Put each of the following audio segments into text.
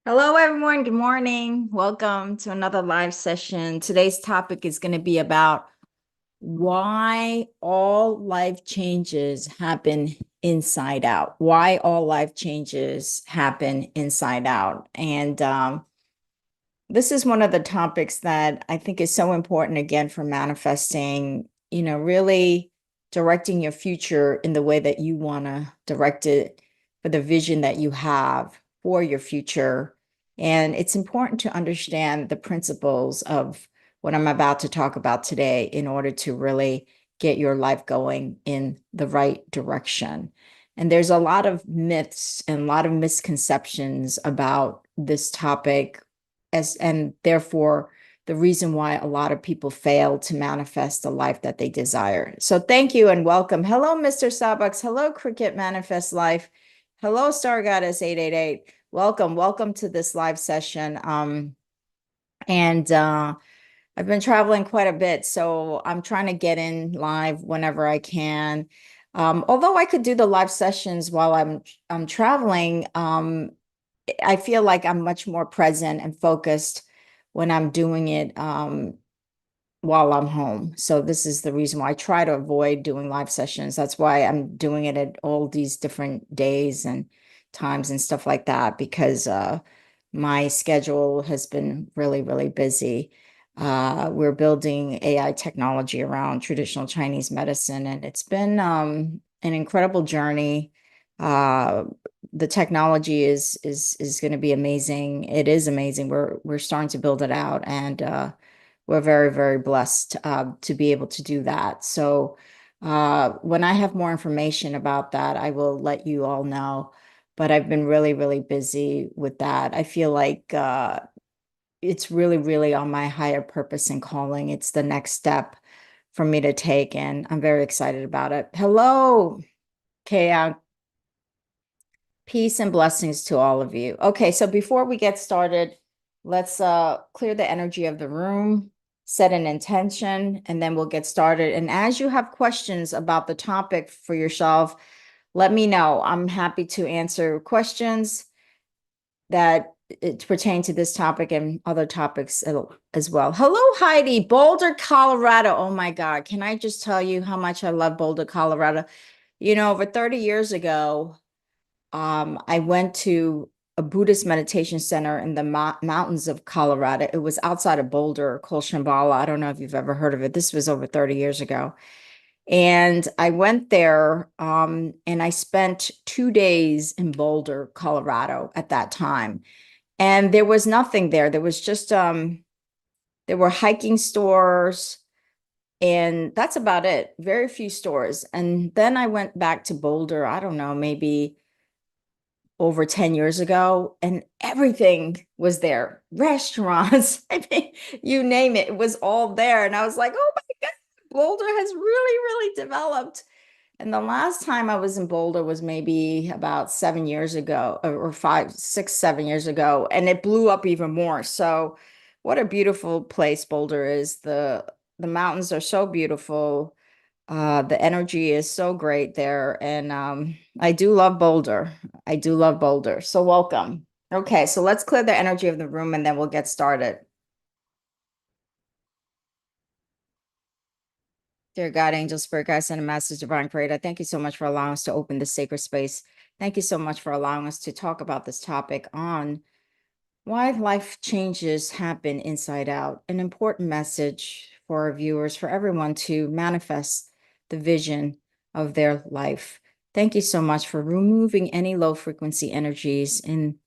Hello, everyone. Good morning. Welcome to another live session. Today's topic is going to be about why all life changes happen inside out. Why all life changes happen inside out. And this is one of the topics that I think is so important, again, for manifesting, really directing your future in the way that you want to direct it for the vision that you have for your future. And it's important to understand the principles of what I'm about to talk about today in order to really get your life going in the right direction. And there's a lot of myths and a lot of misconceptions about this topic, and therefore the reason why a lot of people fail to manifest the life that they desire. So thank you and welcome. Hello, Mr. Starbucks. Hello, Cricket Manifest Life. Hello, Star Goddess 888. Welcome to this live session. And I've been traveling quite a bit, so I'm trying to get in live whenever I can. Although I could do the live sessions while I'm traveling, I feel like I'm much more present and focused when I'm doing it while I'm home. So this is the reason why I try to avoid doing live sessions. That's why I'm doing it at all these different days and times and stuff like that, because my schedule has been really, really busy. We're building AI technology around traditional Chinese medicine, and it's been an incredible journey. Uh, the technology is going to be amazing. It is amazing. We're starting to build it out, and we're very, very blessed to be able to do that. So when I have more information about that, I will let you all know. But I've been really, really busy with that. I feel like it's really, really on my higher purpose and calling. It's the next step for me to take, and I'm very excited about it. Hello, Kaya. Peace and blessings to all of you. Okay, so before we get started, let's clear the energy of the room, set an intention, and then we'll get started. And as you have questions about the topic for yourself, let me know. I'm happy to answer questions that pertain to this topic and other topics as well. Hello, Heidi, Boulder, Colorado. Oh my God, can I just tell you how much I love Boulder, Colorado? Over 30 years ago, I went to a Buddhist meditation center in the mountains of Colorado. It was outside of Boulder called Shambhala. I don't know if you've ever heard of it. This was over 30 years ago. And I went there and I spent 2 days in Boulder, Colorado at that time. And there was nothing there. There was just there were hiking stores, and that's about it. Very few stores. And then I went back to Boulder, I don't know, maybe over 10 years ago, and everything was there. Restaurants, I mean, you name it, it was all there. And I was like, oh my God, Boulder has really, really developed. And the last time I was in Boulder was maybe about 7 years ago, or 5, 6, 7 years ago, and it blew up even more. So, what a beautiful place Boulder is. The mountains are so beautiful. The energy is so great there, and I do love Boulder. I do love Boulder. So welcome. Okay, so let's clear the energy of the room, and then we'll get started. Dear God, angel, spirit guides, and masters, divine creator, thank you so much for allowing us to open this sacred space. Thank you so much for allowing us to talk about this topic on why life changes happen inside out. An important message for our viewers, for everyone to manifest the vision of their life. Thank you so much for removing any low frequency energies in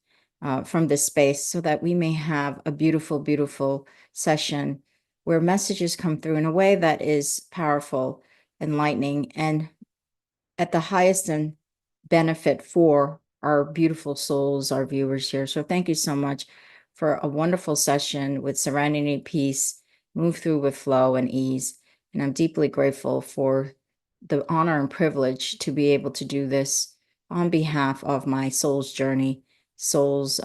from this space so that we may have a beautiful, beautiful session where messages come through in a way that is powerful, enlightening, and at the highest and benefit for our beautiful souls, our viewers here. So thank you so much for a wonderful session with serenity, peace, move through with flow and ease. And I'm deeply grateful for the honor and privilege to be able to do this on behalf of my soul's journey, soul's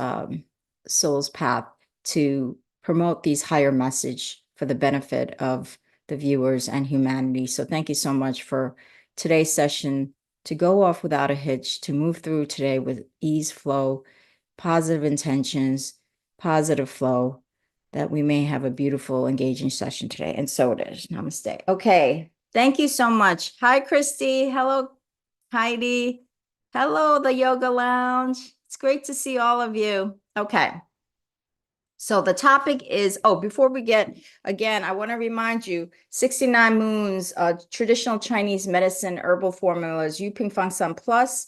soul's path to promote these higher message for the benefit of the viewers and humanity. So thank you so much for today's session, to go off without a hitch, to move through today with ease, flow, positive intentions, positive flow, that we may have a beautiful, engaging session today. And so it is. Namaste. Okay. Thank you so much. Hi, Christy. Hello, Heidi. Hello, the Yoga Lounge. It's great to see all of you. Okay. So the topic is, before we get, again, I want to remind you, 69 Moons, traditional Chinese medicine, herbal formulas, Yu Ping Fang Sun Plus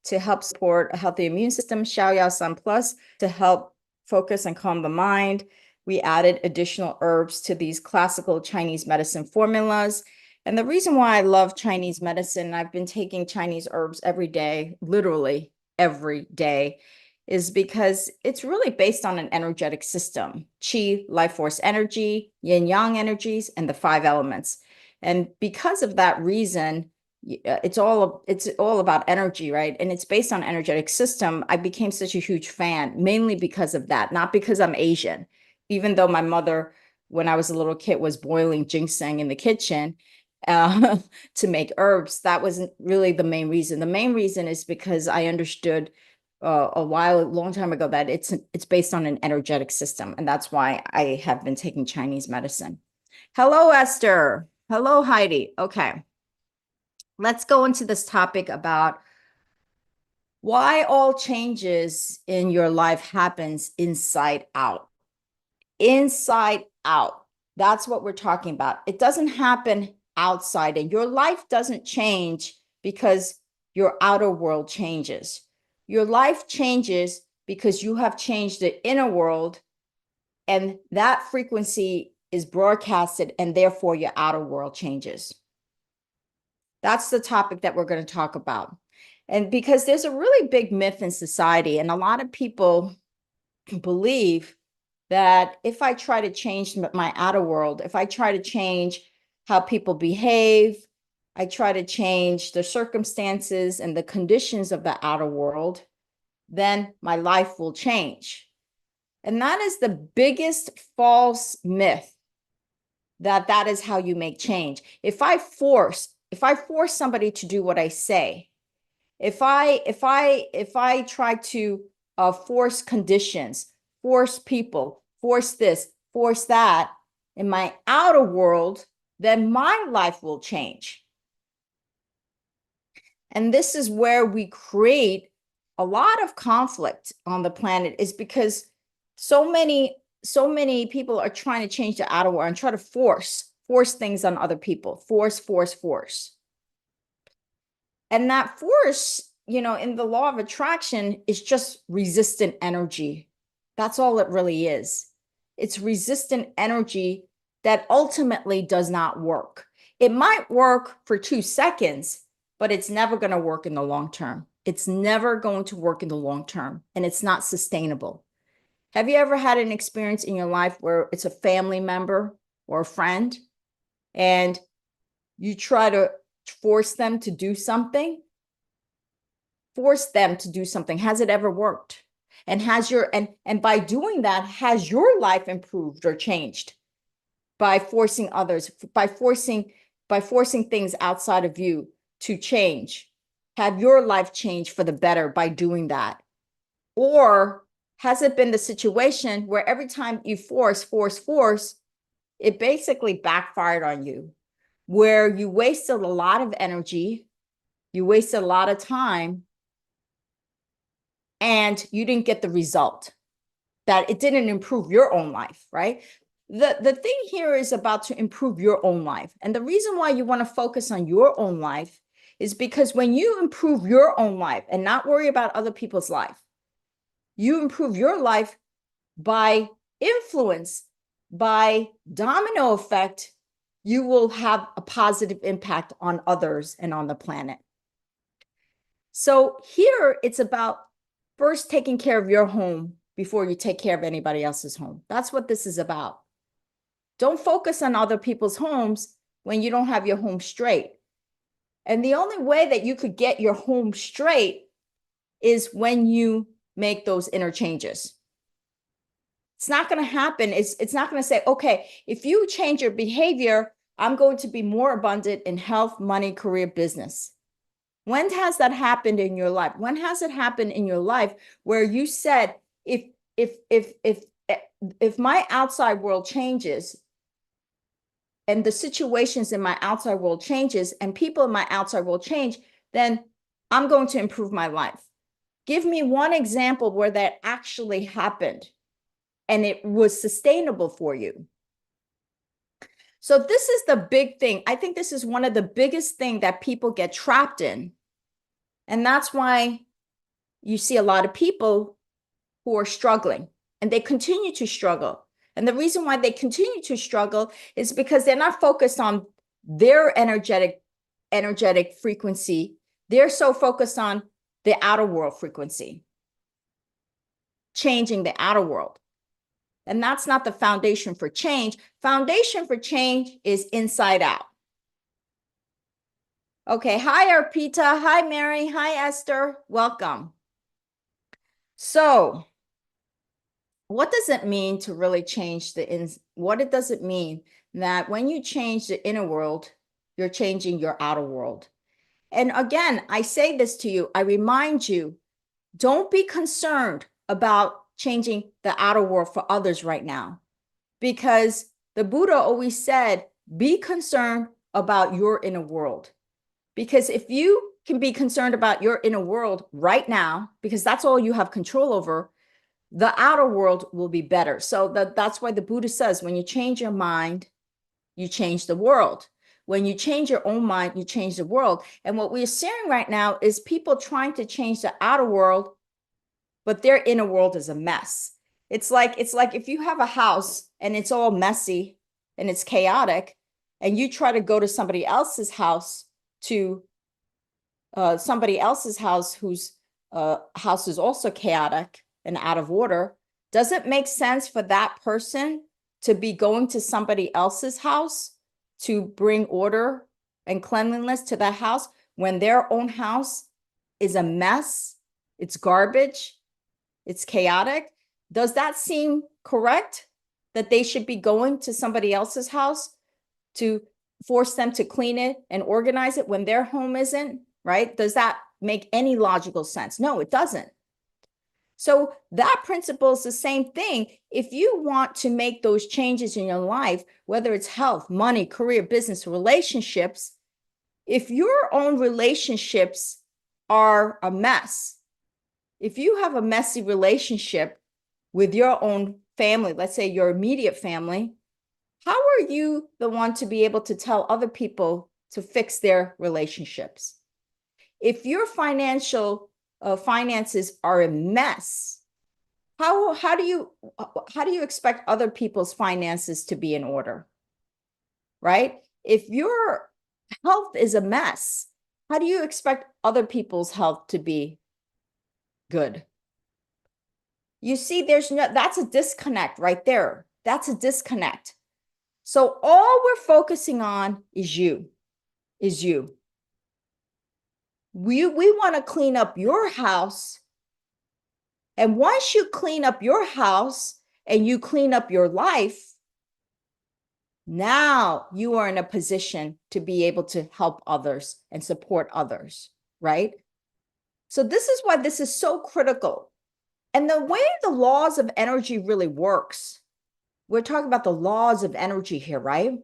to help support a healthy immune system, Xiao Yao Sun Plus to help focus and calm the mind. We added additional herbs to these classical Chinese medicine formulas. And the reason why I love Chinese medicine, I've been taking Chinese herbs every day, literally every day, is because it's really based on an energetic system: Qi, life force energy, yin yang energies, and the 5 elements. And because of that reason, it's all about energy, right? And it's based on energetic system. I became such a huge fan, mainly because of that, not because I'm Asian. Even though my mother, when I was a little kid, was boiling ginseng in the kitchen to make herbs, that wasn't really the main reason. The main reason is because I understood a long time ago that it's based on an energetic system, and that's why I have been taking Chinese medicine. Hello, Esther. Hello, Heidi. Okay, let's go into this topic about why all changes in your life happens inside out. Inside out. That's what we're talking about. It doesn't happen outside, and your life doesn't change because your outer world changes. Your life changes because you have changed the inner world, and that frequency is broadcasted, and therefore your outer world changes. That's the topic that we're going to talk about. And because there's a really big myth in society, and a lot of people believe that if I try to change my outer world, if I try to change how people behave, I try to change the circumstances and the conditions of the outer world, then my life will change. And that is the biggest false myth, that is how you make change. If I force somebody to do what I say, if I try to force conditions, force people, force this, force that in my outer world, then my life will change. And this is where we create a lot of conflict on the planet, is because so many people are trying to change the outer world and try to force things on other people, force. And that force, in the law of attraction, is just resistant energy. That's all it really is. It's resistant energy that ultimately does not work. It might work for 2 seconds, but it's never going to work in the long term. It's never going to work in the long term, and it's not sustainable. Have you ever had an experience in your life where it's a family member or a friend, and you try to force them to do something? Has it ever worked? And and by doing that, has your life improved or changed by forcing others, by forcing things outside of you to change? Have your life changed for the better by doing that? Or has it been the situation where every time you force, it basically backfired on you, where you wasted a lot of energy, you wasted a lot of time, and you didn't get the result, that it didn't improve your own life, right? The thing here is about to improve your own life. And the reason why you want to focus on your own life is because when you improve your own life and not worry about other people's life, you improve your life by influence, by domino effect. You will have a positive impact on others and on the planet. So here it's about first taking care of your home before you take care of anybody else's home. That's what this is about. Don't focus on other people's homes when you don't have your home straight. And the only way that you could get your home straight is when you make those interchanges. It's not going to happen. It's not going to say, okay, if you change your behavior, I'm going to be more abundant in health, money, career, business. When has that happened in your life? When has it happened in your life where you said, if if my outside world changes and the situations in my outside world changes and people in my outside world change, then I'm going to improve my life. Give me one example where that actually happened and it was sustainable for you. So this is the big thing. I think this is one of the biggest things that people get trapped in. And that's why you see a lot of people who are struggling and they continue to struggle. And the reason why they continue to struggle is because they're not focused on their energetic frequency. They're so focused on the outer world frequency, changing the outer world. And that's not the foundation for change. Foundation for change is inside out. Okay, hi Arpita, hi Mary, hi Esther, welcome. So what does it mean to really change what does it mean that when you change the inner world, you're changing your outer world? And again, I say this to you, I remind you, don't be concerned about changing the outer world for others right now, because the Buddha always said, be concerned about your inner world. Because if you can be concerned about your inner world right now, because that's all you have control over, the outer world will be better. So that's why the Buddha says, when you change your mind, you change the world. When you change your own mind, you change the world. And what we're seeing right now is people trying to change the outer world, but their inner world is a mess. It's like if you have a house and it's all messy and it's chaotic, and you try to go to somebody else's house whose house is also chaotic and out of order, does it make sense for that person to be going to somebody else's house to bring order and cleanliness to that house when their own house is a mess, it's garbage, it's chaotic? Does that seem correct that they should be going to somebody else's house to force them to clean it and organize it when their home isn't, right? Does that make any logical sense? No, it doesn't. So that principle is the same thing. If you want to make those changes in your life, whether it's health, money, career, business, relationships, if your own relationships are a mess, if you have a messy relationship with your own family, let's say your immediate family, how are you the one to be able to tell other people to fix their relationships? If your finances are a mess, how do you expect other people's finances to be in order, right? If your health is a mess, how do you expect other people's health to be good? You see, that's a disconnect right there. That's a disconnect. So all we're focusing on is you. We want to clean up your house. And once you clean up your house and you clean up your life, now you are in a position to be able to help others and support others, right? So this is why this is so critical. And the way the laws of energy really works, we're talking about the laws of energy here, right?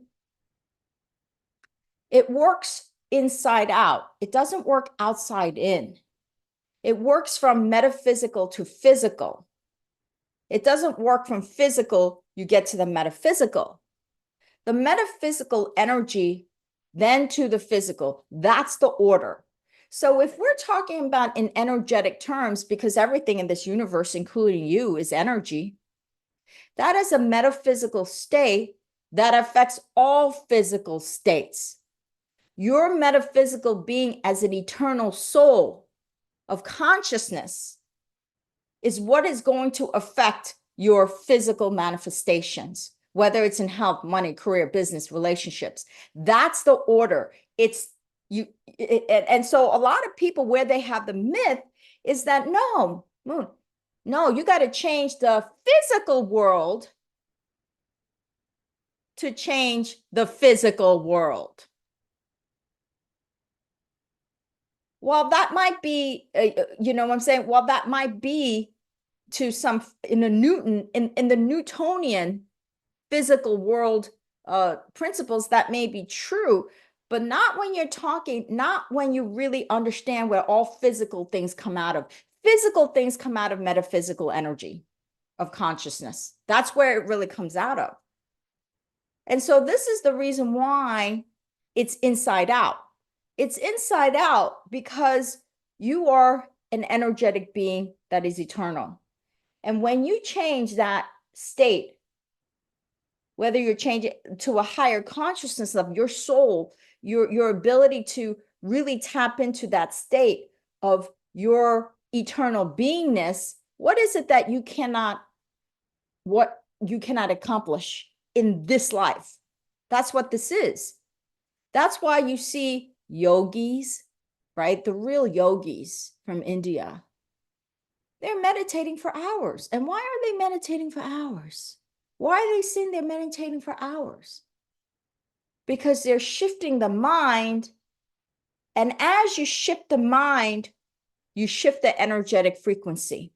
It works inside out. It doesn't work outside in. It works from metaphysical to physical. It doesn't work from physical, you get to the metaphysical. The metaphysical energy, then to the physical, that's the order. So if we're talking about in energetic terms, because everything in this universe, including you, is energy, that is a metaphysical state that affects all physical states. Your metaphysical being as an eternal soul of consciousness is what is going to affect your physical manifestations, whether it's in health, money, career, business, relationships. That's the order. And so a lot of people, where they have the myth is that no, you got to change the physical world to change the physical world. while that might be, you know what I'm saying? While that might be to some in the Newtonian physical world principles, that may be true, but not when you're talking, not when you really understand where all physical things come out of. Physical things come out of metaphysical energy of consciousness. That's where it really comes out of. And so this is the reason why it's inside out. It's inside out because you are an energetic being that is eternal. And when you change that state, whether you're changing to a higher consciousness of your soul, your ability to really tap into that state of your eternal beingness, what is it that you cannot accomplish in this life? That's what this is. That's why you see yogis, right? The real yogis from India. They're meditating for hours. And why are they meditating for hours? Why are they saying they're meditating for hours? Because they're shifting the mind. And as you shift the mind, you shift the energetic frequency.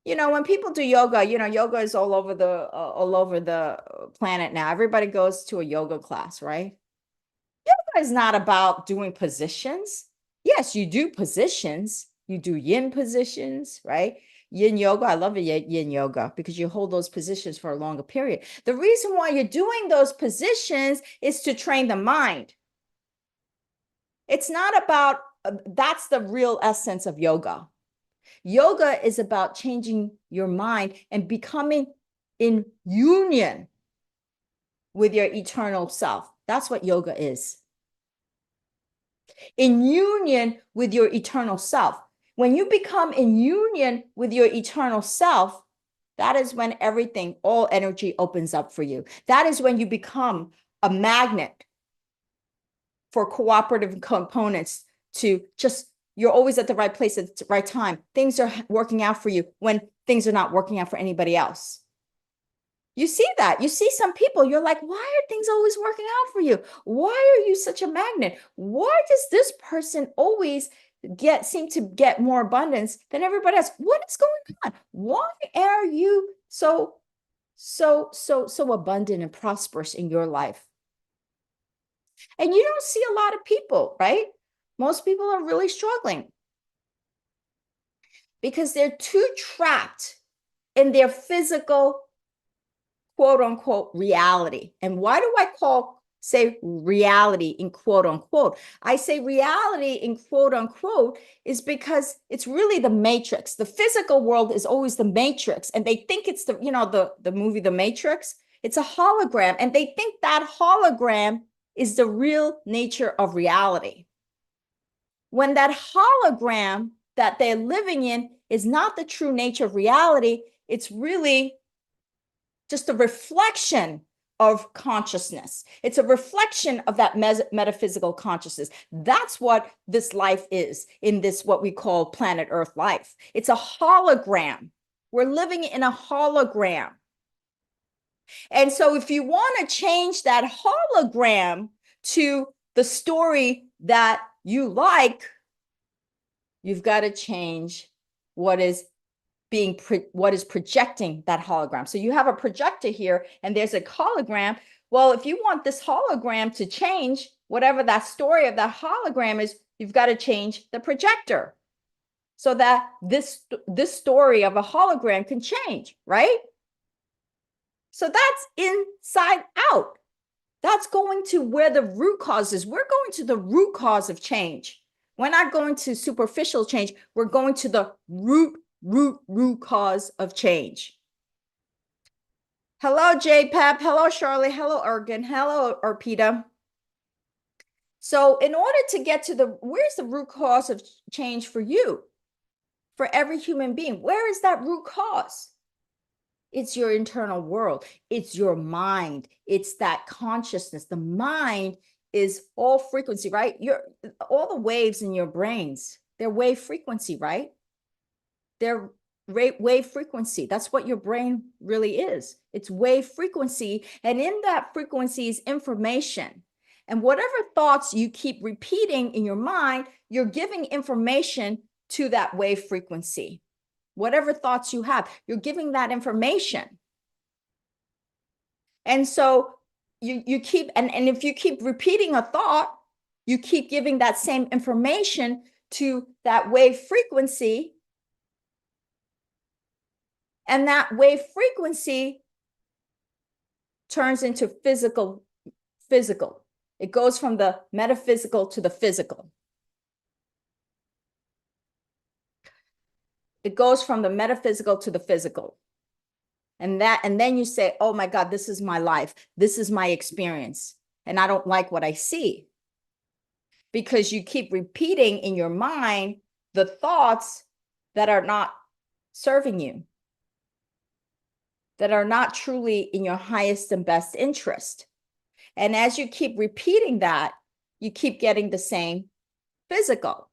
You know, when people do yoga, you know, yoga is all over the planet now. Everybody goes to a yoga class, right? Yoga is not about doing positions. Yes, you do positions. You do yin positions, right? Yin yoga, I love it, yin yoga, because you hold those positions for a longer period. The reason why you're doing those positions is to train the mind. It's not about, that's the real essence of yoga. Yoga is about changing your mind and becoming in union with your eternal self. That's what yoga is. In union with your eternal self. When you become in union with your eternal self, that is when everything, all energy opens up for you. That is when you become a magnet for cooperative components to just, you're always at the right place at the right time. Things are working out for you when things are not working out for anybody else. You see that. You see some people, you're like, why are things always working out for you? Why are you such a magnet? Why does this person always seem to get more abundance than everybody else? What is going on? Why are you so abundant and prosperous in your life? And you don't see a lot of people, right? Most people are really struggling because they're too trapped in their physical, quote unquote, reality. And why do I say reality in quote unquote? I say reality in quote unquote is because it's really the matrix. The physical world is always the matrix. And they think it's the, you know, the movie, The Matrix. It's a hologram. And they think that hologram is the real nature of reality. When that hologram that they're living in is not the true nature of reality, it's really just a reflection of consciousness. It's a reflection of that metaphysical consciousness. That's what this life is in this, what we call planet Earth life. It's a hologram. We're living in a hologram. And so if you want to change that hologram to the story that you like, you've got to change what is projecting that hologram. So you have a projector here and there's a hologram. Well, if you want this hologram to change, whatever that story of that hologram is, you've got to change the projector so that this story of a hologram can change, right? So that's inside out. That's going to where the root cause is. We're going to the root cause of change. We're not going to superficial change. We're going to the root cause of change. Hello, JPEP. Hello, Charlie. Hello, Ergen. Hello, Arpita. So in order to get to where's the root cause of change for you? For every human being, where is that root cause? It's your internal world. It's your mind. It's that consciousness. The mind is all frequency, right? All the waves in your brains, they're wave frequency, right? They're wave frequency. That's what your brain really is. It's wave frequency. And in that frequency is information. And whatever thoughts you keep repeating in your mind, you're giving information to that wave frequency. Whatever thoughts you have, you're giving that information. And so you keep, and if you keep repeating a thought, you keep giving that same information to that wave frequency. And that wave frequency turns into physical. It goes from the metaphysical to the physical. It goes from the metaphysical to the physical. And then you say, oh my God, this is my life. This is my experience. And I don't like what I see. Because you keep repeating in your mind the thoughts that are not serving you, that are not truly in your highest and best interest. And as you keep repeating that, you keep getting the same physical.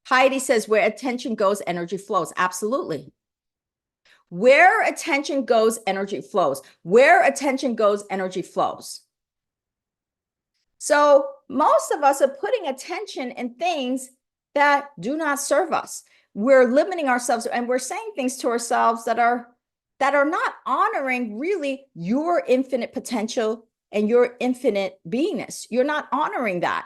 Heidi says, where attention goes, energy flows. Absolutely. Where attention goes, energy flows. Where attention goes, energy flows. So most of us are putting attention in things that do not serve us. We're limiting ourselves and we're saying things to ourselves that are not honoring really your infinite potential and your infinite beingness. You're not honoring that.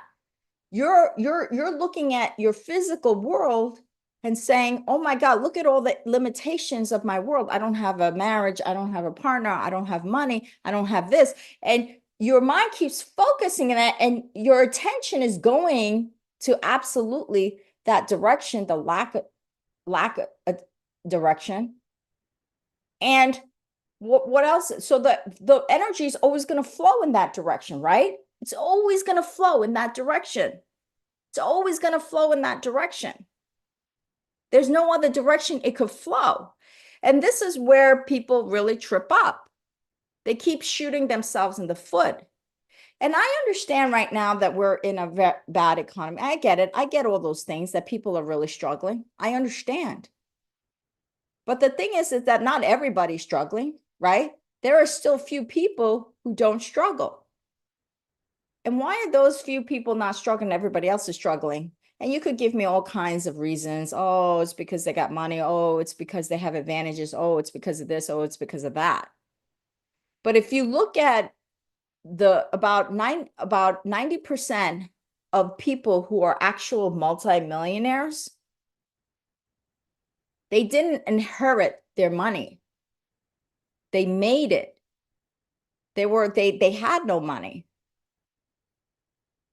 You're looking at your physical world and saying, oh my God, look at all the limitations of my world. I don't have a marriage. I don't have a partner. I don't have money. I don't have this. And your mind keeps focusing on that, and your attention is going to absolutely that direction, the lack of direction. And what else? So the energy is always going to flow in that direction, right? It's always going to flow in that direction. It's always going to flow in that direction. There's no other direction it could flow. And this is where people really trip up. They keep shooting themselves in the foot. And I understand right now that we're in a bad economy. I get it. I get all those things that people are really struggling. I understand. But the thing is that not everybody's struggling, right? There are still few people who don't struggle. And why are those few people not struggling? Everybody else is struggling. And you could give me all kinds of reasons. Oh, it's because they got money. Oh, it's because they have advantages. Oh, it's because of this. Oh, it's because of that. But if you look at about 90% of people who are actual multimillionaires, they didn't inherit their money. They made it. They had no money.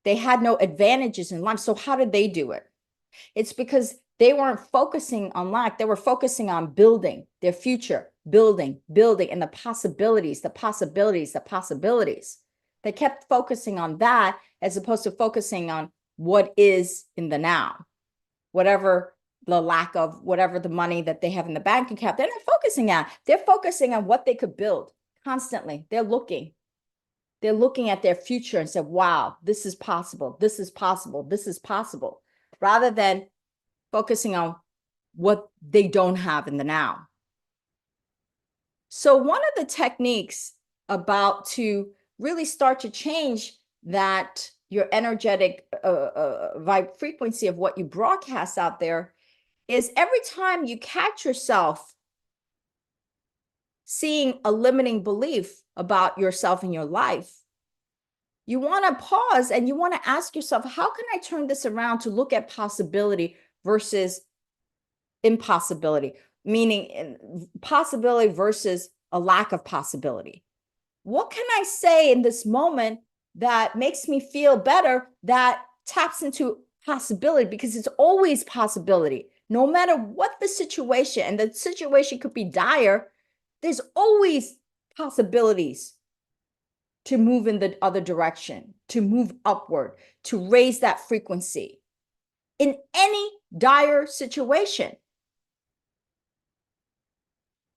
They had no advantages in life. So how did they do it? It's because they weren't focusing on lack. They were focusing on building their future, building, and the possibilities. They kept focusing on that as opposed to focusing on what is in the now, whatever the lack of, whatever the money that they have in the bank account. They're not focusing on. They're focusing on what they could build constantly. They're looking at their future and said, wow, this is possible. This is possible. This is possible. Rather than focusing on what they don't have in the now. So one of the techniques about to really start to change that, your energetic vibe frequency of what you broadcast out there, is every time you catch yourself seeing a limiting belief about yourself and your life, you want to pause and you want to ask yourself, how can I turn this around to look at possibility versus impossibility? Meaning possibility versus a lack of possibility. What can I say in this moment that makes me feel better, that taps into possibility? Because it's always possibility. No matter what the situation, and the situation could be dire, there's always possibilities to move in the other direction, to move upward, to raise that frequency in any dire situation.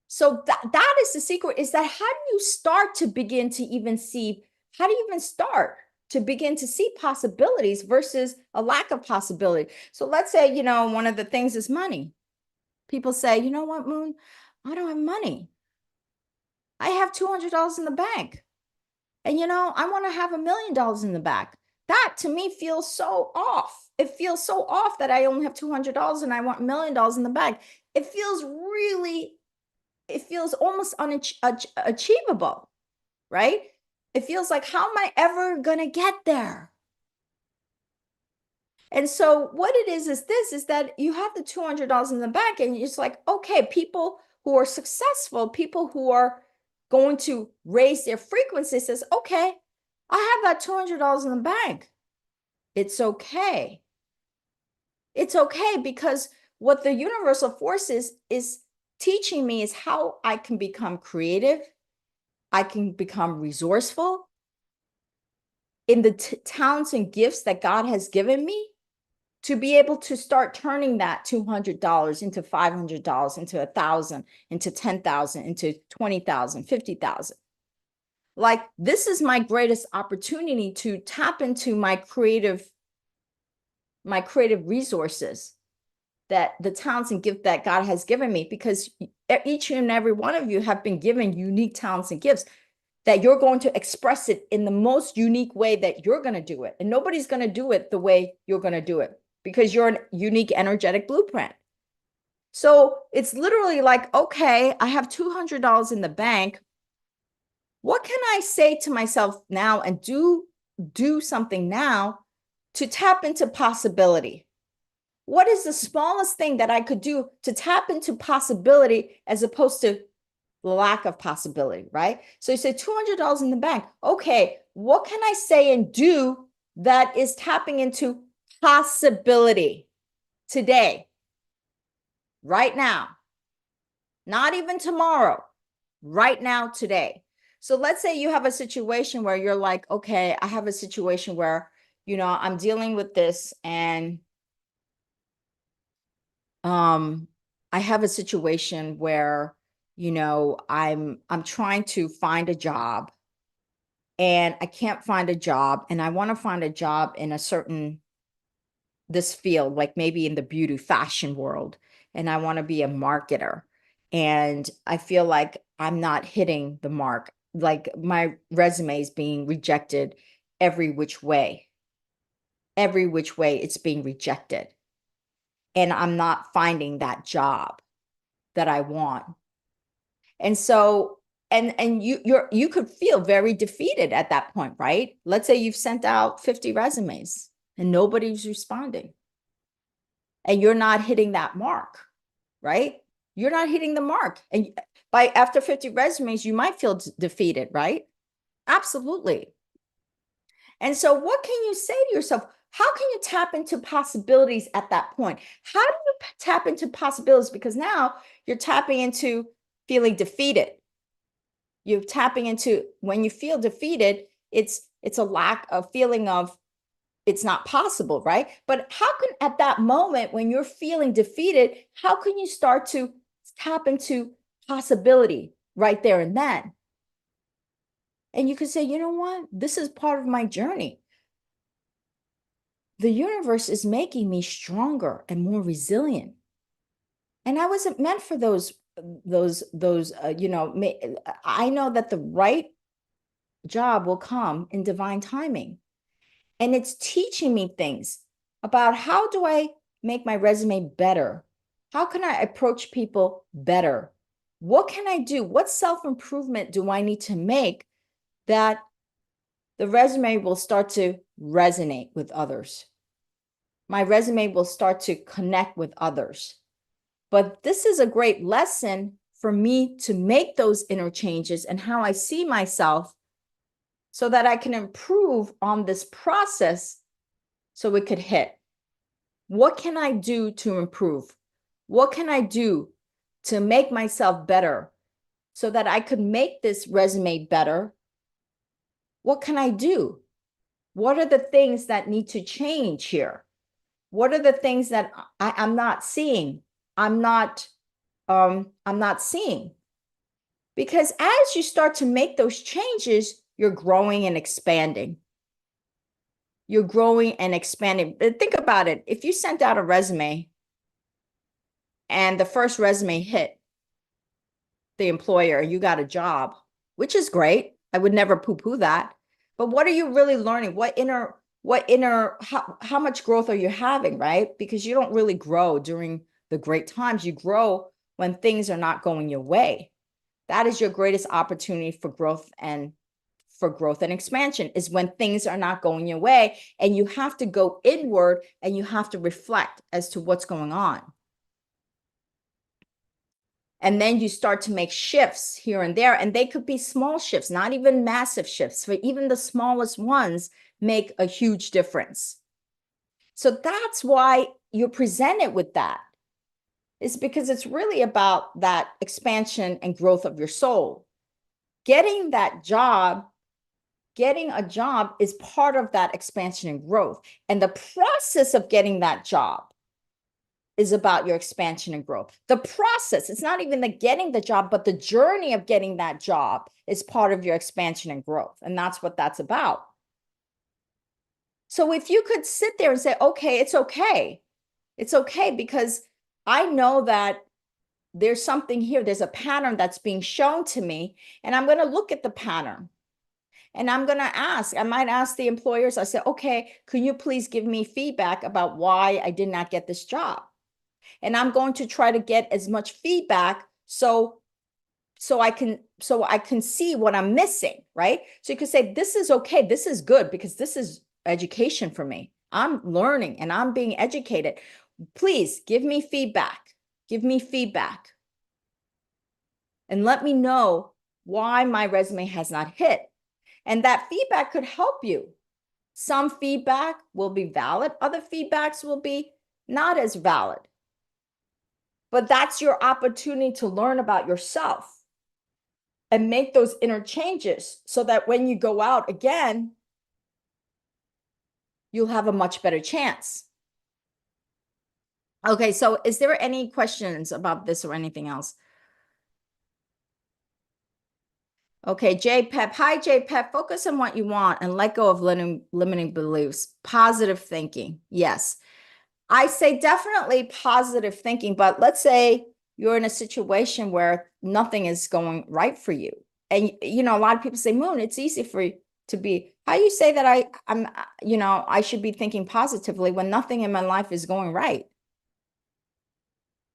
So that is the secret, is that how do you start to begin to even see, how do you even start to begin to see possibilities versus a lack of possibility? So let's say, one of the things is money. People say, you know what, Moon, I don't have money. I have $200 in the bank. And, I want to have $1 million in the bank. That to me feels so off. It feels so off that I only have $200 and I want $1 million in the bank. It feels almost unachievable, right? It feels like, how am I ever going to get there? And so what it is that you have the $200 in the bank and you're just like, okay, people who are successful, people who are going to raise their frequency says, okay, I have that $200 in the bank. It's okay. It's okay, because what the universal force is teaching me is how I can become creative. I can become resourceful in the talents and gifts that God has given me, to be able to start turning that $200 into $500, into 1,000, into 10,000, into 20,000, 50,000. Like, this is my greatest opportunity to tap into my creative resources, that the talents and gift that God has given me, because each and every one of you have been given unique talents and gifts that you're going to express it in the most unique way that you're going to do it. And nobody's going to do it the way you're going to do it, because you're a unique energetic blueprint. So it's literally like, okay, I have $200 in the bank. What can I say to myself now and do something now to tap into possibility? What is the smallest thing that I could do to tap into possibility, as opposed to lack of possibility, right? So you say $200 in the bank. Okay, what can I say and do that is tapping into possibility today, right now, not even tomorrow, right now, today? So let's say you have a situation where you're like, okay, I have a situation where, I'm dealing with this, and I have a situation where, I'm trying to find a job, and I can't find a job, and I want to find a job in this field, like maybe in the beauty fashion world, and I want to be a marketer. And I feel like I'm not hitting the mark. Like, my resume is being rejected every which way. Every which way it's being rejected. And I'm not finding that job that I want. And so, and you could feel very defeated at that point, right? Let's say you've sent out 50 resumes and nobody's responding, and you're not hitting that mark, right? You're not hitting the mark. And after 50 resumes, you might feel defeated, right? Absolutely. And so what can you say to yourself? How can you tap into possibilities at that point? How do you tap into possibilities? Because now you're tapping into feeling defeated. You're tapping into, when you feel defeated, it's a lack of feeling of it's not possible, right? But how can, at that moment when you're feeling defeated, how can you start to tap into possibility right there and then? And you could say, you know what? This is part of my journey. The universe is making me stronger and more resilient. And I wasn't meant for those, I know that the right job will come in divine timing. And it's teaching me things about, how do I make my resume better? How can I approach people better? What can I do? What self-improvement do I need to make that the resume will start to resonate with others? My resume will start to connect with others. But this is a great lesson for me to make those interchanges and how I see myself, so that I can improve on this process so it could hit. What can I do to improve? What can I do to make myself better so that I could make this resume better? What can I do? What are the things that need to change here? What are the things that I'm not seeing? I'm not seeing. Because as you start to make those changes, you're growing and expanding. You're growing and expanding. Think about it. If you sent out a resume and the first resume hit the employer, you got a job, which is great. I would never poo-poo that. But what are you really learning? How much growth are you having, right? Because you don't really grow during the great times. You grow when things are not going your way. That is your greatest opportunity for growth and expansion, is when things are not going your way, and you have to go inward and you have to reflect as to what's going on. And then you start to make shifts here and there, and they could be small shifts, not even massive shifts, but even the smallest ones make a huge difference. So that's why you're presented with that. It's because it's really about that expansion and growth of your soul. Getting a job is part of that expansion and growth. And the process of getting that job is about your expansion and growth. The process, it's not even the getting the job, but the journey of getting that job is part of your expansion and growth. And that's what that's about. So if you could sit there and say, okay, it's okay. It's okay, because I know that there's something here. There's a pattern that's being shown to me, and I'm going to look at the pattern. And I'm going to I might ask the employers, I say, okay, can you please give me feedback about why I did not get this job? And I'm going to try to get as much feedback so I can see what I'm missing, right? So you could say, this is okay, this is good, because this is education for me. I'm learning and I'm being educated. Please give me feedback. Give me feedback. And let me know why my resume has not hit. And that feedback could help you. Some feedback will be valid, other feedbacks will be not as valid. But that's your opportunity to learn about yourself and make those inner changes so that when you go out again, you'll have a much better chance. Okay, so is there any questions about this or anything else? Okay, JPEP. Hi, JPEP. Focus on what you want and let go of limiting beliefs. Positive thinking. Yes. I say definitely positive thinking, but let's say you're in a situation where nothing is going right for you. And, a lot of people say, Moon, it's easy for you to be, how you say that I should be thinking positively when nothing in my life is going right?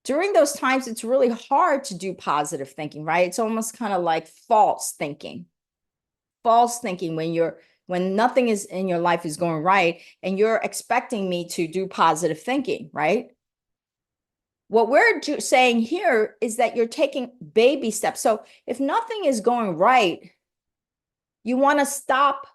During those times, it's really hard to do positive thinking, right? It's almost kind of like false thinking when nothing is in your life is going right, and you're expecting me to do positive thinking, right? What we're saying here is that you're taking baby steps. So if nothing is going right, you want to stop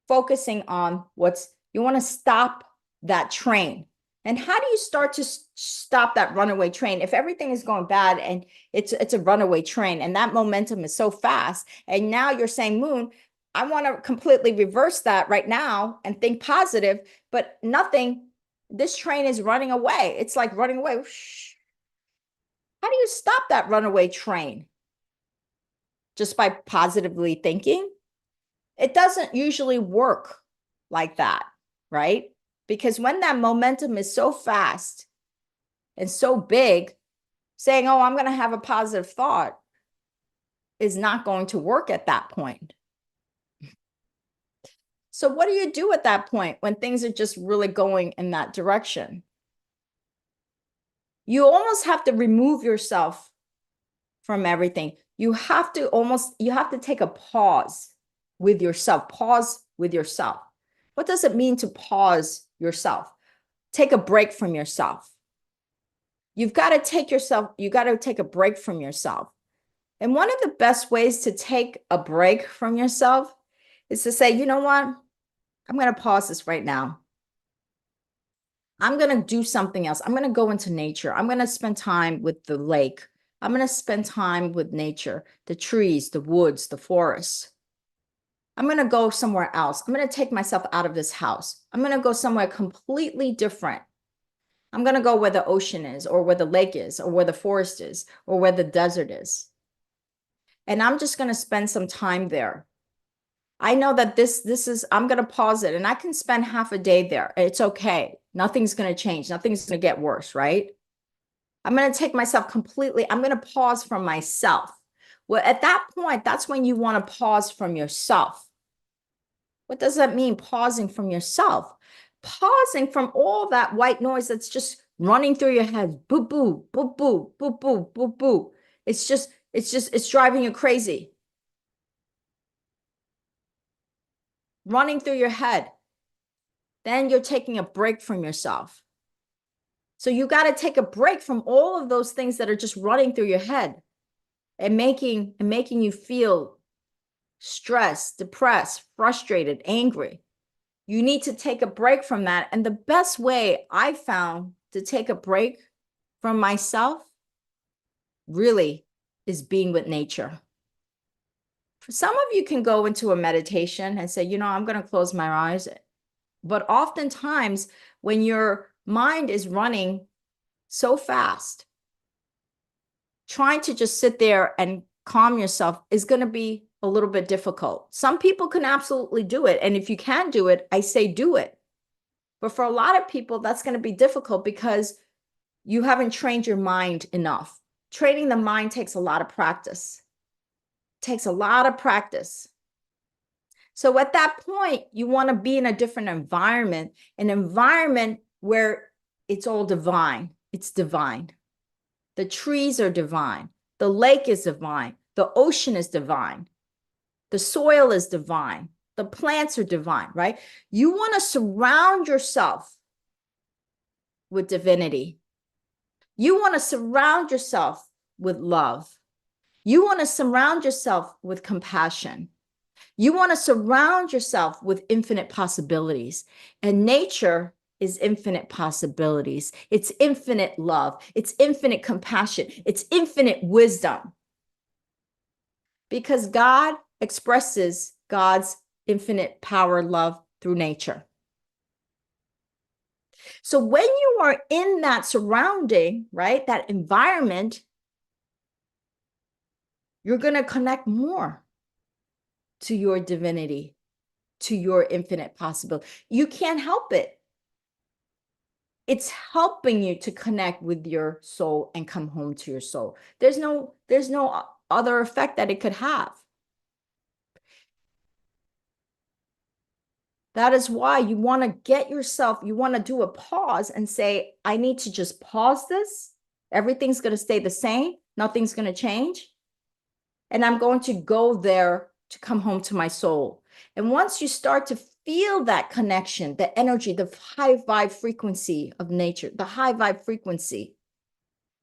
focusing on you want to stop that train. And how do you start to stop that runaway train? If everything is going bad and it's a runaway train and that momentum is so fast, and now you're saying, Moon, I want to completely reverse that right now and think positive, but this train is running away. It's like running away. How do you stop that runaway train? Just by positively thinking? It doesn't usually work like that, right? Because when that momentum is so fast and so big, saying, oh, I'm going to have a positive thought is not going to work at that point. So what do you do at that point when things are just really going in that direction? You almost have to remove yourself from everything. You have to take a pause with yourself. Pause with yourself. What does it mean to pause yourself? Take a break from yourself. You got to take a break from yourself. And one of the best ways to take a break from yourself is to say, you know what? I'm going to pause this right now. I'm going to do something else. I'm going to go into nature. I'm going to spend time with the lake. I'm going to spend time with nature, the trees, the woods, the forests. I'm going to go somewhere else. I'm going to take myself out of this house. I'm going to go somewhere completely different. I'm going to go where the ocean is, or where the lake is, or where the forest is, or where the desert is. And I'm just going to spend some time there. I know that I'm going to pause it, and I can spend half a day there. It's okay. Nothing's going to change. Nothing's going to get worse, right? I'm going to take myself completely. I'm going to pause from myself. Well, at that point, that's when you want to pause from yourself. What does that mean, pausing from yourself? Pausing from all that white noise that's just running through your head. Boo, boo, boo, boo, boo, boo, boo, boo. It's driving you crazy. Running through your head. Then you're taking a break from yourself. So you got to take a break from all of those things that are just running through your head and making you feel stressed, depressed, frustrated, angry. You need to take a break from that. And the best way I found to take a break from myself really is being with nature. For some of you can go into a meditation and say, I'm going to close my eyes. But oftentimes when your mind is running so fast, trying to just sit there and calm yourself is going to be a little bit difficult. Some people can absolutely do it. And if you can do it, I say do it. But for a lot of people, that's going to be difficult because you haven't trained your mind enough. Training the mind takes a lot of practice. It takes a lot of practice. So at that point, you want to be in a different environment, an environment where it's all divine. It's divine. The trees are divine. The lake is divine. The ocean is divine. The soil is divine. The plants are divine, right? You want to surround yourself with divinity. You want to surround yourself with love. You want to surround yourself with compassion. You want to surround yourself with infinite possibilities. And nature is infinite possibilities. It's infinite love. It's infinite compassion. It's infinite wisdom. Because God expresses God's infinite power, love through nature. So when you are in that surrounding, right, that environment, you're going to connect more to your divinity, to your infinite possibility. You can't help it. It's helping you to connect with your soul and come home to your soul. There's no other effect that it could have. That is why you want to get yourself, you want to do a pause and say, I need to just pause this. Everything's going to stay the same. Nothing's going to change. And I'm going to go there to come home to my soul. And once you start to feel that connection, the energy, the high vibe frequency of nature, the high vibe frequency,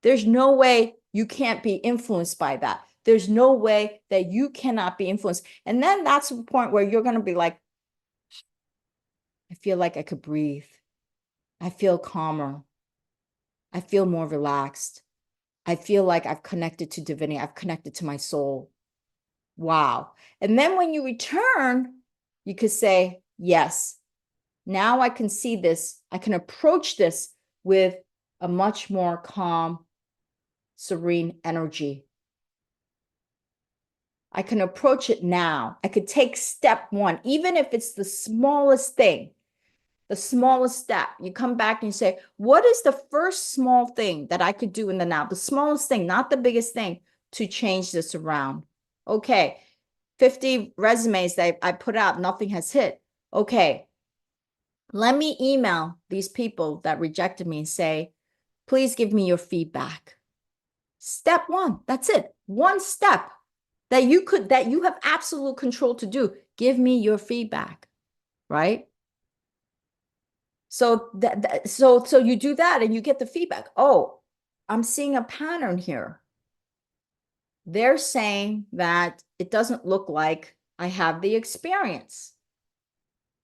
there's no way you can't be influenced by that. There's no way that you cannot be influenced. And then that's the point where you're going to be like, I feel like I could breathe. I feel calmer. I feel more relaxed. I feel like I've connected to divinity. I've connected to my soul. Wow. And then when you return, you could say, yes, now I can see this. I can approach this with a much more calm, serene energy. I can approach it now. I could take step one, even if it's the smallest thing. The smallest step, you come back and you say, what is the first small thing that I could do in the now? The smallest thing, not the biggest thing, to change this around. Okay, 50 resumes that I put out, nothing has hit. Okay, let me email these people that rejected me and say, please give me your feedback. Step one, that's it. One step that you have absolute control to do. Give me your feedback, right? So so you do that and you get the feedback. Oh, I'm seeing a pattern here. They're saying that it doesn't look like I have the experience.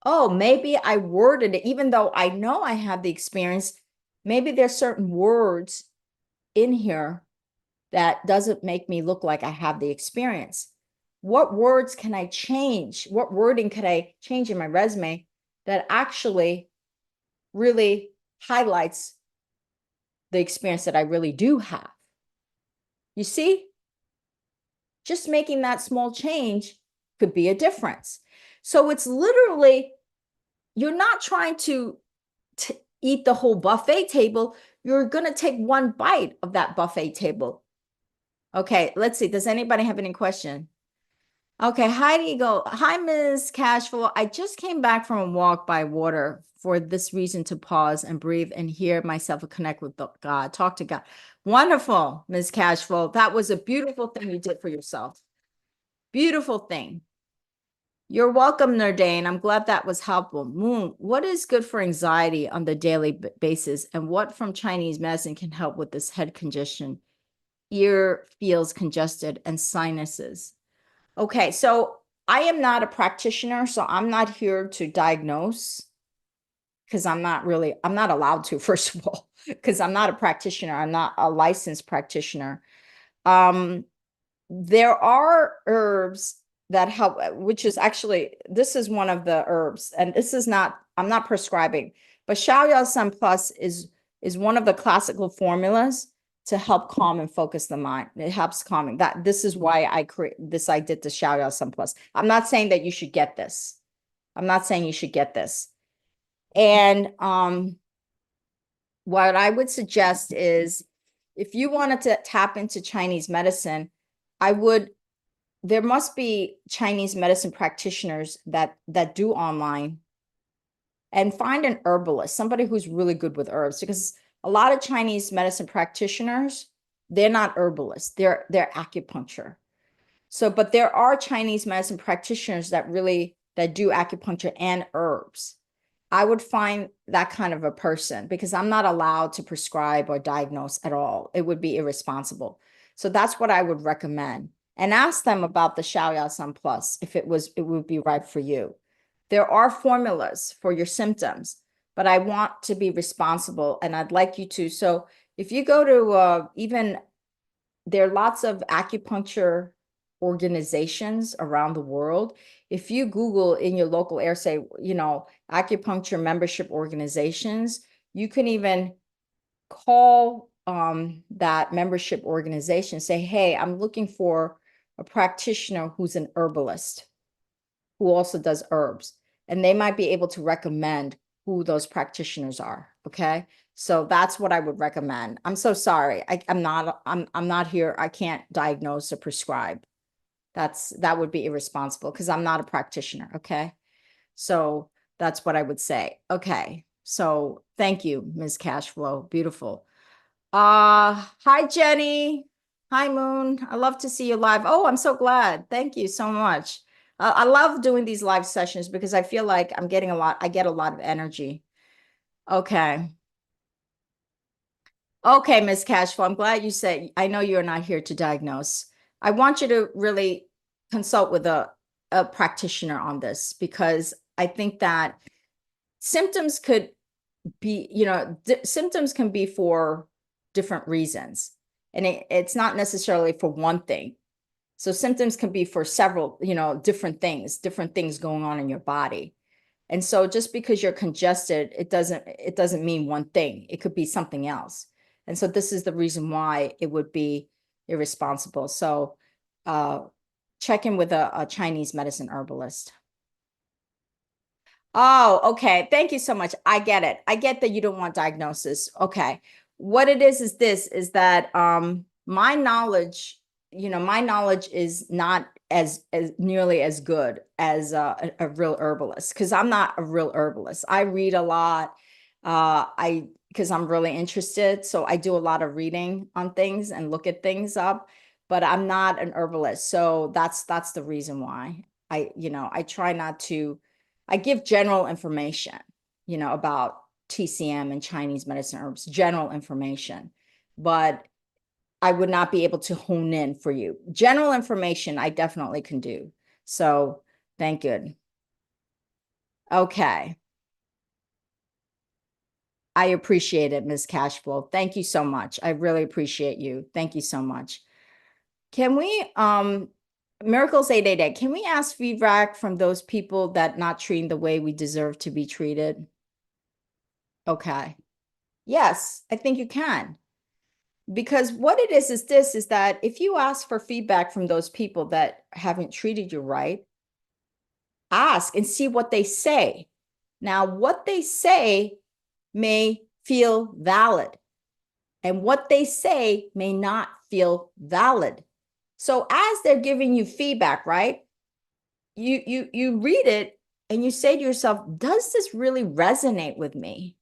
Oh, maybe I worded it, even though I know I have the experience, maybe there's certain words in here that doesn't make me look like I have the experience. What words can I change? What wording can I change in my resume that actually really highlights the experience that I really do have? You see, just making that small change could be a difference. So it's literally, you're not trying to eat the whole buffet table. You're going to take one bite of that buffet table. Okay, let's see. Does anybody have any question? Okay, Heidi go. Hi, Ms. Cashflow. I just came back from a walk by water for this reason to pause and breathe and hear myself connect with God, talk to God. Wonderful, Ms. Cashflow. That was a beautiful thing you did for yourself. Beautiful thing. You're welcome, Nerdane. I'm glad that was helpful. Moon, what is good for anxiety on the daily basis, and what from Chinese medicine can help with this head congestion, ear feels congested, and sinuses? Okay, so I am not a practitioner, so I'm not here to diagnose because I'm not allowed to, first of all, because I'm not a practitioner. I'm not a licensed practitioner. Um, there are herbs that help, which is actually, this is one of the herbs, and this is not, I'm not prescribing, but Xiao Sun Plus is one of the classical formulas to help calm and focus the mind. It helps calming. That this is why I did the Xiao Sun Plus. I'm not saying that you should get this. I'm not saying you should get this. And what I would suggest is if you wanted to tap into Chinese medicine, I would there must be Chinese medicine practitioners that do online, and find an herbalist, somebody who's really good with herbs, because a lot of Chinese medicine practitioners, they're not herbalists, they're acupuncture. So, but there are Chinese medicine practitioners that do acupuncture and herbs. I would find that kind of a person because I'm not allowed to prescribe or diagnose at all. It would be irresponsible. So that's what I would recommend. And ask them about the Xiaoyao Sun Plus if it would be right for you. There are formulas for your symptoms, but I want to be responsible and I'd like you to. So if you go to even there are lots of acupuncture organizations around the world. If you Google in your local area, say, acupuncture membership organizations, you can even call that membership organization, say, hey, I'm looking for a practitioner who's an herbalist who also does herbs. And they might be able to recommend who those practitioners are. Okay. So that's what I would recommend. I'm so sorry. I'm not here. I can't diagnose or prescribe. That would be irresponsible because I'm not a practitioner. Okay. So that's what I would say. Okay. So thank you, Ms. Cashflow. Beautiful. Hi, Jenny. Hi, Moon. I love to see you live. Oh, I'm so glad. Thank you so much. I love doing these live sessions because I feel like I get a lot of energy. Okay. Okay, Ms. Cashflow, I'm glad you said, I know you're not here to diagnose. I want you to really consult with a practitioner on this because I think that symptoms could be, symptoms can be for different reasons. And it's not necessarily for one thing. So symptoms can be for several, different things going on in your body. And so just because you're congested, it doesn't mean one thing. It could be something else. And so this is the reason why it would be irresponsible. So check in with a Chinese medicine herbalist. Oh, okay. Thank you so much. I get it. I get that you don't want diagnosis. Okay. What it is this is that my knowledge is not as nearly as good as a real herbalist because I'm not a real herbalist. I read a lot. I because I'm really interested. So I do a lot of reading on things and look at things up, but I'm not an herbalist. So that's the reason why I try not to I give general information, about TCM and Chinese medicine herbs, general information, but I would not be able to hone in for you. General information, I definitely can do. So thank you. Okay. I appreciate it, Ms. Cashflow. Thank you so much. I really appreciate you. Thank you so much. Can we, Miracles 888, can we ask feedback from those people that not treating the way we deserve to be treated? Okay. Yes, I think you can. Because what it is that if you ask for feedback from those people that haven't treated you right, ask and see what they say. Now, what they say may feel valid, and what they say may not feel valid. So, as they're giving you feedback, right? you read it and you say to yourself, does this really resonate with me?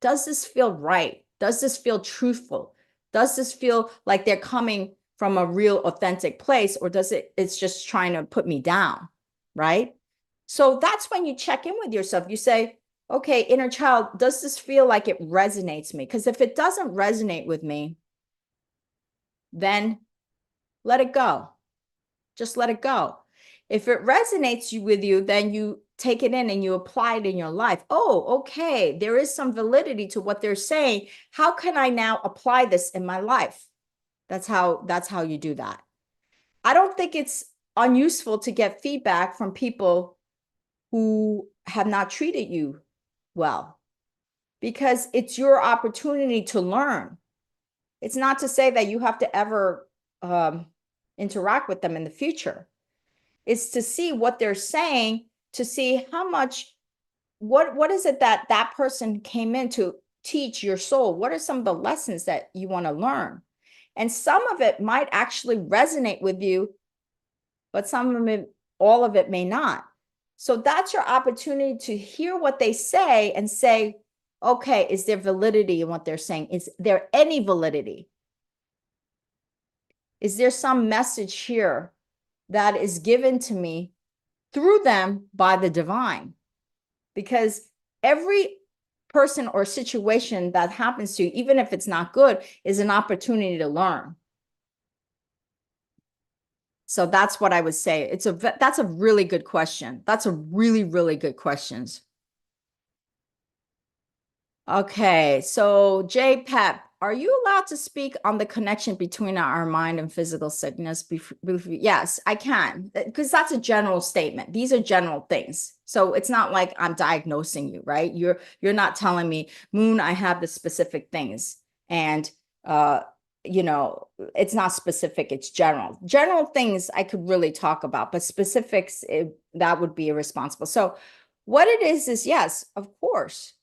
Does this feel right? Does this feel truthful? Does this feel like they're coming from a real authentic place, or it's just trying to put me down, right? So that's when you check in with yourself. You say, okay, inner child, does this feel like it resonates me? Because if it doesn't resonate with me, then let it go. Just let it go. If it resonates with you, then you take it in and you apply it in your life. Oh, okay, there is some validity to what they're saying. How can I now apply this in my life? That's how you do that. I don't think it's unuseful to get feedback from people who have not treated you well, because it's your opportunity to learn. It's not to say that you have to ever interact with them in the future. It's to see what they're saying, to see how much, what is it that that person came in to teach your soul? What are some of the lessons that you want to learn? And some of it might actually resonate with you, but some of it, all of it may not. So that's your opportunity to hear what they say and say, okay, is there validity in what they're saying? Is there any validity? Is there some message here that is given to me through them by the divine? Because every person or situation that happens to you, even if it's not good, is an opportunity to learn. So that's what I would say. That's a really good question. That's a really, really good question. Okay, so J Pep, are you allowed to speak on the connection between our mind and physical sickness? Yes, I can, because that's a general statement. These are general things. So it's not like I'm diagnosing you, right? You're not telling me, Moon, I have the specific things. And you know, it's not specific, it's general. General things I could really talk about, but specifics, that would be irresponsible. So what it is yes, of course.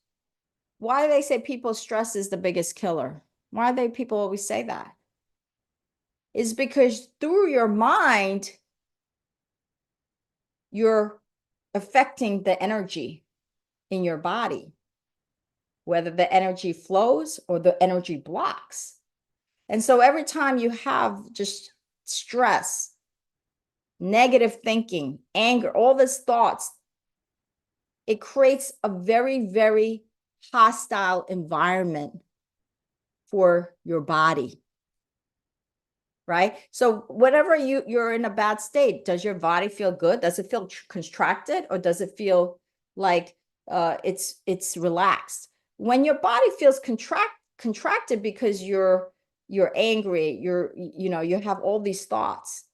Why do they say people's stress is the biggest killer? Why do people always say that? Is because through your mind, you're affecting the energy in your body, whether the energy flows or the energy blocks. And so every time you have just stress, negative thinking, anger, all these thoughts, it creates a very, very hostile environment for your body. Right? So whenever you're in a bad state, does your body feel good? Does it feel contracted, or does it feel like it's relaxed? When your body feels contracted because you're angry, you have all these thoughts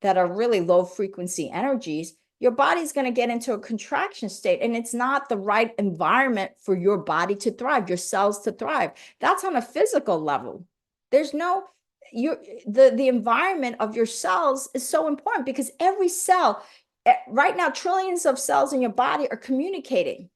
that are really low frequency energies, your body's going to get into a contraction state, and it's not the right environment for your body to thrive, your cells to thrive. That's on a physical level. There's no the environment of your cells is so important, because every cell, right now, trillions of cells in your body are communicating.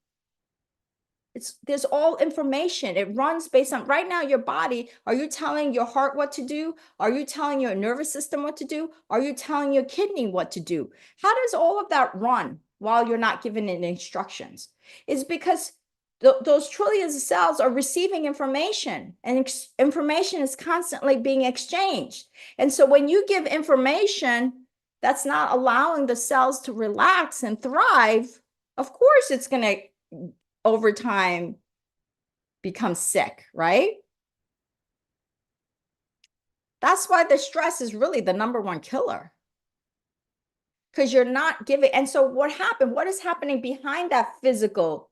There's all information. It runs based on, right now, your body. Are you telling your heart what to do? Are you telling your nervous system what to do? Are you telling your kidney what to do? How does all of that run while you're not giving it instructions? It's because those trillions of cells are receiving information, and information is constantly being exchanged. And so when you give information that's not allowing the cells to relax and thrive, of course it's going to, over time, become sick, right? That's why the stress is really the number one killer, because you're not giving. And so what happened? What is happening behind that physical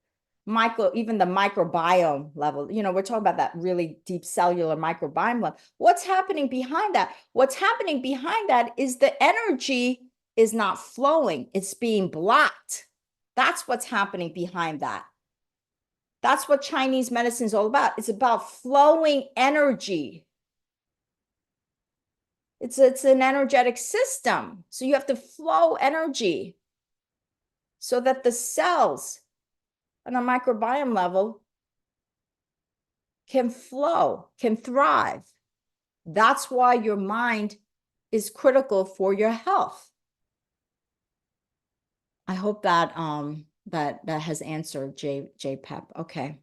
even the microbiome level? We're talking about that really deep cellular microbiome level. What's happening behind that? What's happening behind that is the energy is not flowing. It's being blocked. That's what's happening behind that. That's what Chinese medicine is all about. It's about flowing energy. It's an energetic system. So you have to flow energy so that the cells on a microbiome level can flow, can thrive. That's why your mind is critical for your health. I hope that that has answered J Pep. Okay.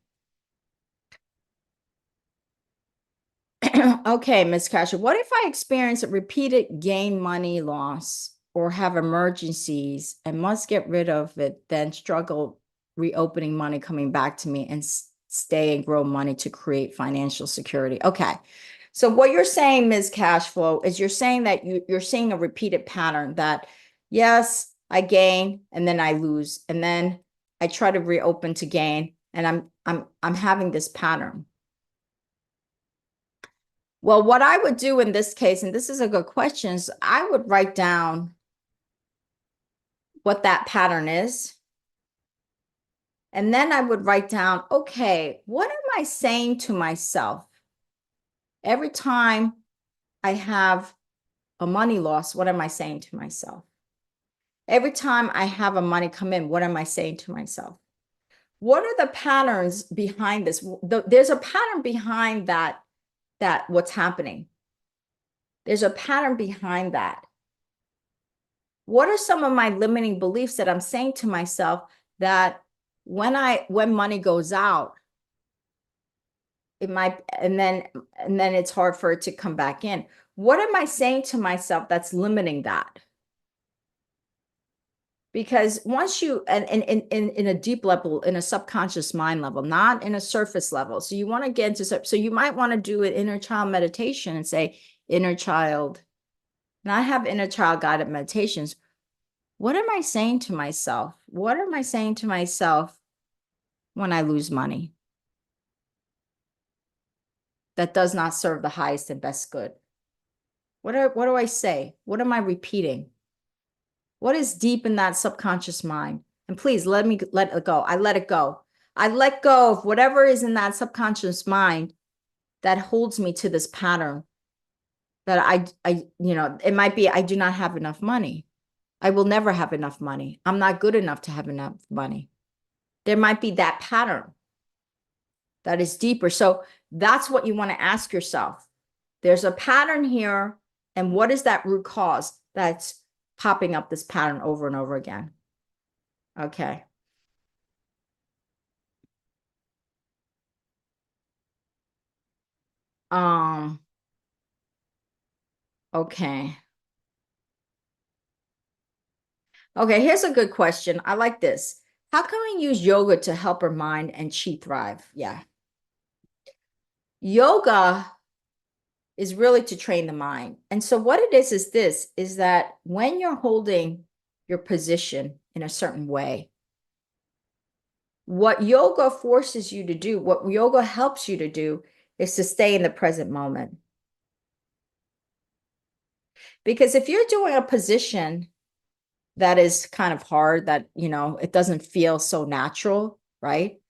Okay, Miss Casher, what if I experience a repeated gain money loss or have emergencies and must get rid of it, then struggle reopening money coming back to me and stay and grow money to create financial security? Okay. So what you're saying, Ms. Cashflow, is you're saying that you're seeing a repeated pattern that, yes, I gain and then I lose, and then I try to reopen to gain, and I'm having this pattern. Well, what I would do in this case, and this is a good question, is I would write down what that pattern is. And then I would write down, okay, what am I saying to myself? Every time I have a money loss, what am I saying to myself? Every time I have a money come in, what am I saying to myself? What are the patterns behind this? There's a pattern behind that what's happening. There's a pattern behind that. What are some of my limiting beliefs that I'm saying to myself that when money goes out, it might, and then it's hard for it to come back in? What am I saying to myself that's limiting that? Because once you, and in a deep level, in a subconscious mind level, not in a surface level. So you want to get into, so you might want to do an inner child meditation and say, inner child, and I have inner child guided meditations. What am I saying to myself? What am I saying to myself when I lose money that does not serve the highest and best good? What do I say? What am I repeating? What is deep in that subconscious mind? And please let it go. I let it go. I let go of whatever is in that subconscious mind that holds me to this pattern that it might be, I do not have enough money. I will never have enough money. I'm not good enough to have enough money. There might be that pattern that is deeper. So that's what you want to ask yourself. There's a pattern here. And what is that root cause that's popping up this pattern over and over again? Okay. Okay. Okay, here's a good question. I like this. How can we use yoga to help our mind and chi thrive? Yeah. Yoga is really to train the mind. And so what it is this, is that when you're holding your position in a certain way, what yoga forces you to do, what yoga helps you to do, is to stay in the present moment. Because if you're doing a position that is kind of hard, that, it doesn't feel so natural, right?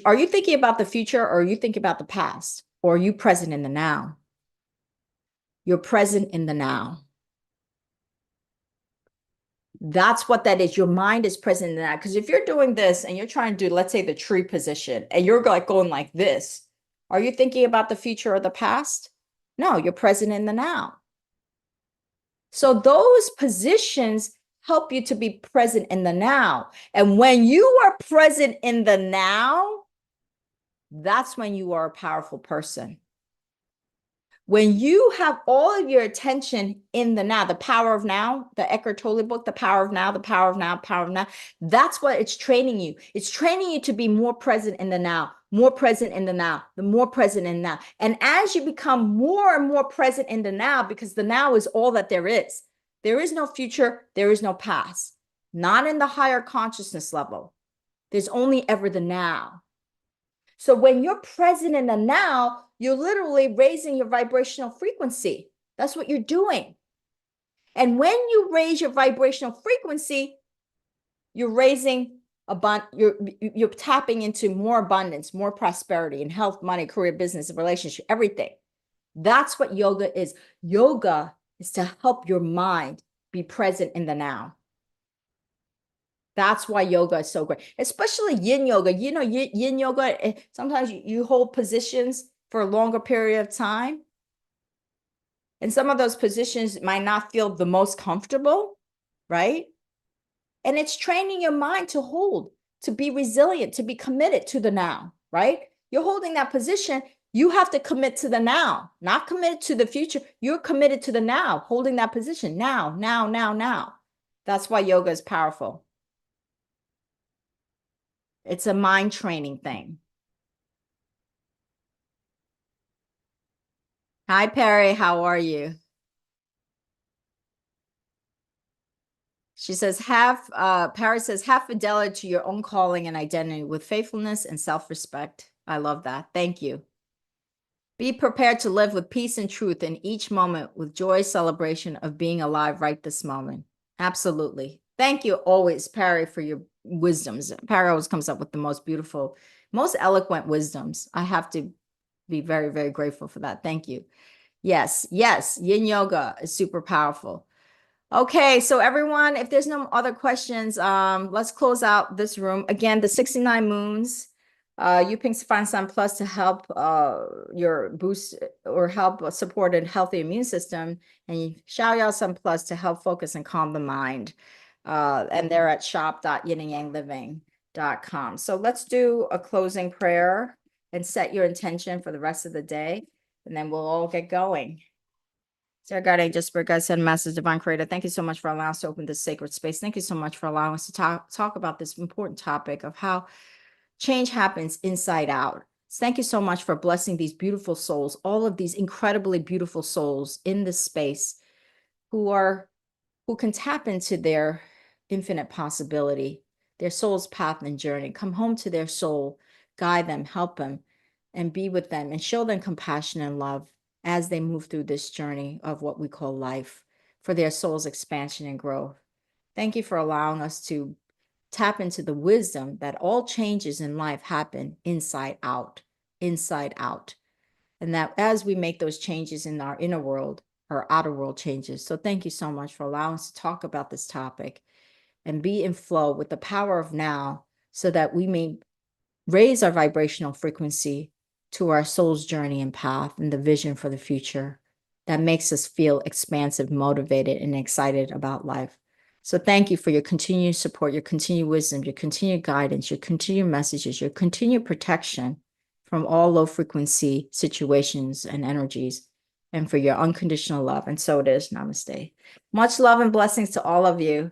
Are you thinking about the future, or are you thinking about the past? Or are you present in the now? You're present in the now. That's what that is. Your mind is present in the now. Because if you're doing this and you're trying to do, let's say, the tree position, and you're like going like this, are you thinking about the future or the past? No, you're present in the now. So those positions help you to be present in the now. And when you are present in the now, that's when you are a powerful person. When you have all of your attention in the now, the power of now, the Eckhart Tolle book, the power of now, the power of now, power of now, that's what it's training you. It's training you to be more present in the now, more present in the now, the more present in now. And as you become more and more present in the now, because the now is all that there is no future, there is no past, not in the higher consciousness level. There's only ever the now. So when you're present in the now, you're literally raising your vibrational frequency. That's what you're doing. And when you raise your vibrational frequency, you're raising you're tapping into more abundance, more prosperity and health, money, career, business, relationship, everything. That's what yoga is. Yoga is to help your mind be present in the now. That's why yoga is so great, especially yin yoga. Yin yoga, sometimes you hold positions for a longer period of time. And some of those positions might not feel the most comfortable, right? And it's training your mind to hold, to be resilient, to be committed to the now, right? You're holding that position. You have to commit to the now, not committed to the future. You're committed to the now, holding that position now, now, now, now. That's why yoga is powerful. It's a mind training thing. Hi, Perry. How are you? She says, Paris says, have fidelity to your own calling and identity with faithfulness and self-respect. I love that. Thank you. Be prepared to live with peace and truth in each moment with joy, celebration of being alive right this moment. Absolutely. Thank you always, Perry, for your wisdoms. Perry always comes up with the most beautiful, most eloquent wisdoms. I have to be very, very grateful for that. Thank you. Yes, yes, yin yoga is super powerful. Okay, so everyone, if there's no other questions, let's close out this room. Again, the 69 moons, you can find some plus to help your boost or help support a healthy immune system, and Xiaoyao some plus to help focus and calm the mind. And they're at shop.yinandyangliving.com. So let's do a closing prayer and set your intention for the rest of the day, and then we'll all get going. Dear God, Angel Spirit, God, send message, Divine Creator. Thank you so much for allowing us to open this sacred space. Thank you so much for allowing us to talk about this important topic of how change happens inside out. Thank you so much for blessing these beautiful souls, all of these incredibly beautiful souls in this space who can tap into their infinite possibility, their soul's path and journey. Come home to their soul, guide them, help them, and be with them and show them compassion and love as they move through this journey of what we call life for their soul's expansion and growth. Thank you for allowing us to tap into the wisdom that all changes in life happen inside out, inside out. And that as we make those changes in our inner world, our outer world changes. So thank you so much for allowing us to talk about this topic and be in flow with the power of now so that we may raise our vibrational frequency to our soul's journey and path and the vision for the future that makes us feel expansive, motivated, and excited about life. So thank you for your continued support, your continued wisdom, your continued guidance, your continued messages, your continued protection from all low frequency situations and energies, and for your unconditional love. And so it is. Namaste. Much love and blessings to all of you.